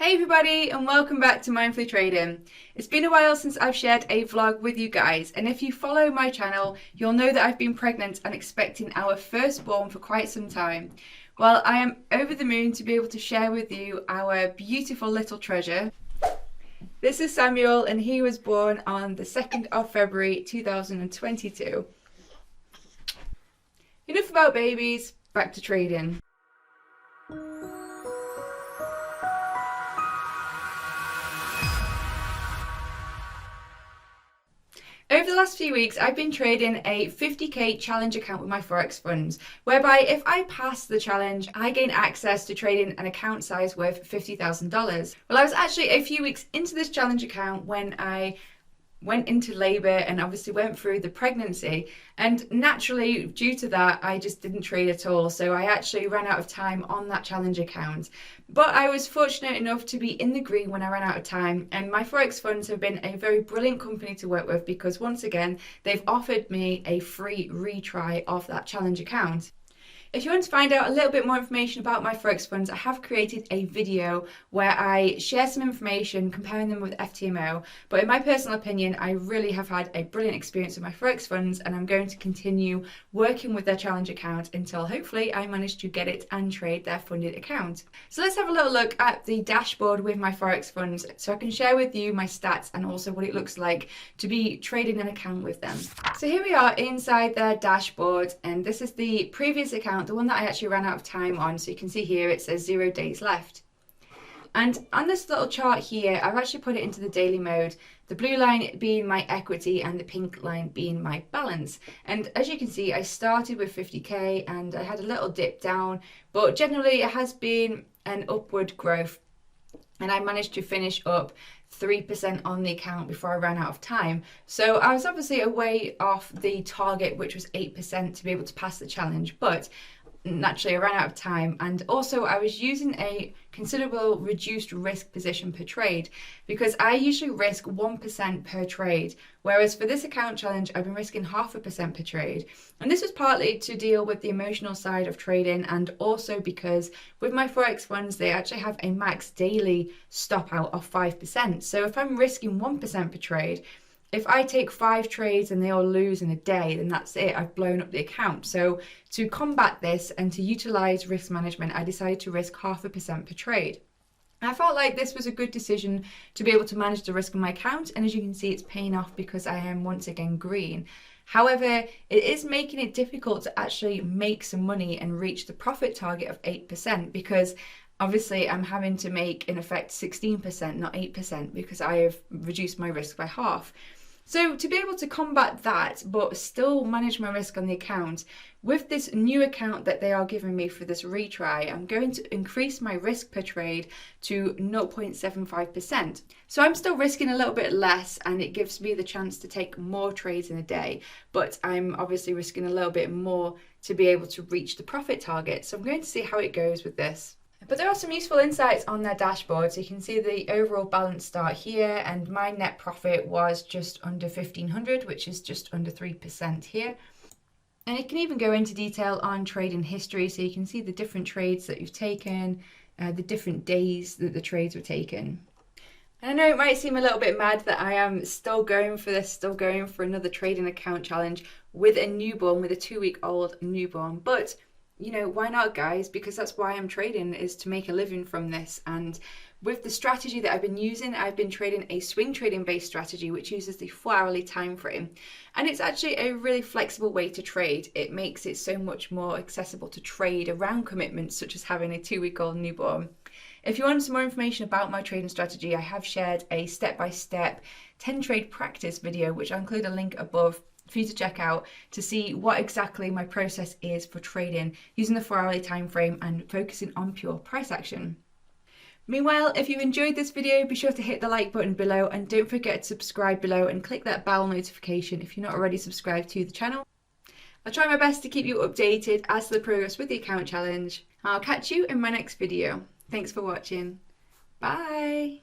Hey everybody, and welcome back to Mindfully Trading. It's been a while since I've shared a vlog with you guys, and if you follow my channel, you'll know that I've been pregnant and expecting our firstborn for quite some time. Well, I am over the moon to be able to share with you our beautiful little treasure. This is Samuel, and he was born on the 2nd of February 2022. Enough about babies, back to trading. Over the last few weeks, I've been trading a 50k challenge account with My Forex Funds, whereby if I pass the challenge, I gain access to trading an account size worth $50,000. Well, I was actually a few weeks into this challenge account when I went into labour and obviously went through the pregnancy, and naturally due to that I just didn't trade at all, so I actually ran out of time on that challenge account. But I was fortunate enough to be in the green when I ran out of time, and My Forex Funds have been a very brilliant company to work with because once again they've offered me a free retry of that challenge account. If you want to find out a little bit more information about My Forex Funds, I have created a video where I share some information comparing them with FTMO, but in my personal opinion, I really have had a brilliant experience with My Forex Funds, and I'm going to continue working with their challenge account until hopefully I manage to get it and trade their funded account. So let's have a little look at the dashboard with My Forex Funds so I can share with you my stats and also what it looks like to be trading an account with them. So here we are inside their dashboard, and this is the previous account, the one that I actually ran out of time on. So you can see here it says 0 days left. And on this little chart here, I've actually put it into the daily mode, the blue line being my equity and the pink line being my balance. And as you can see, I started with 50k and I had a little dip down, but generally it has been an upward growth. And I managed to finish up 3% on the account before I ran out of time. So I was obviously way off the target, which was 8% to be able to pass the challenge, but naturally I ran out of time, and also I was using a considerable reduced risk position per trade because I usually risk 1% per trade, whereas for this account challenge I've been risking 0.5% per trade. And this was partly to deal with the emotional side of trading, and also because with My Forex Funds they actually have a max daily stop out of 5%. So if I'm risking 1% per trade, if I take 5 trades and they all lose in a day, then that's it, I've blown up the account. So to combat this and to utilize risk management, I decided to risk 0.5% per trade. I felt like this was a good decision to be able to manage the risk on my account, and as you can see, it's paying off because I am once again green. However, it is making it difficult to actually make some money and reach the profit target of 8% because obviously I'm having to make in effect 16%, not 8%, because I have reduced my risk by half. So to be able to combat that but still manage my risk on the account, with this new account that they are giving me for this retry, I'm going to increase my risk per trade to 0.75%. So I'm still risking a little bit less, and it gives me the chance to take more trades in a day, but I'm obviously risking a little bit more to be able to reach the profit target. So I'm going to see how it goes with this. But there are some useful insights on their dashboard. So you can see the overall balance start here, and my net profit was just under 1,500, which is just under 3% here. And it can even go into detail on trading history, so you can see the different trades that you've taken, the different days that the trades were taken. And I know it might seem a little bit mad that I am still going for this, still going for another trading account challenge with a newborn, with a 2-week-old newborn, but you know, why not, guys? Because that's why I'm trading, is to make a living from this. And with the strategy that I've been using, I've been trading a swing trading based strategy which uses the 4-hourly time frame, and it's actually a really flexible way to trade. It makes it so much more accessible to trade around commitments such as having a 2-week-old newborn. If you want some more information about my trading strategy, I have shared a step-by-step 10 trade practice video, which I'll include a link above for you to check out to see what exactly my process is for trading using the 4-hourly time frame and focusing on pure price action. Meanwhile, if you enjoyed this video, be sure to hit the like button below, and don't forget to subscribe below and click that bell notification if you're not already subscribed to the channel. I'll try my best to keep you updated as to the progress with the account challenge. I'll catch you in my next video. Thanks for watching. Bye!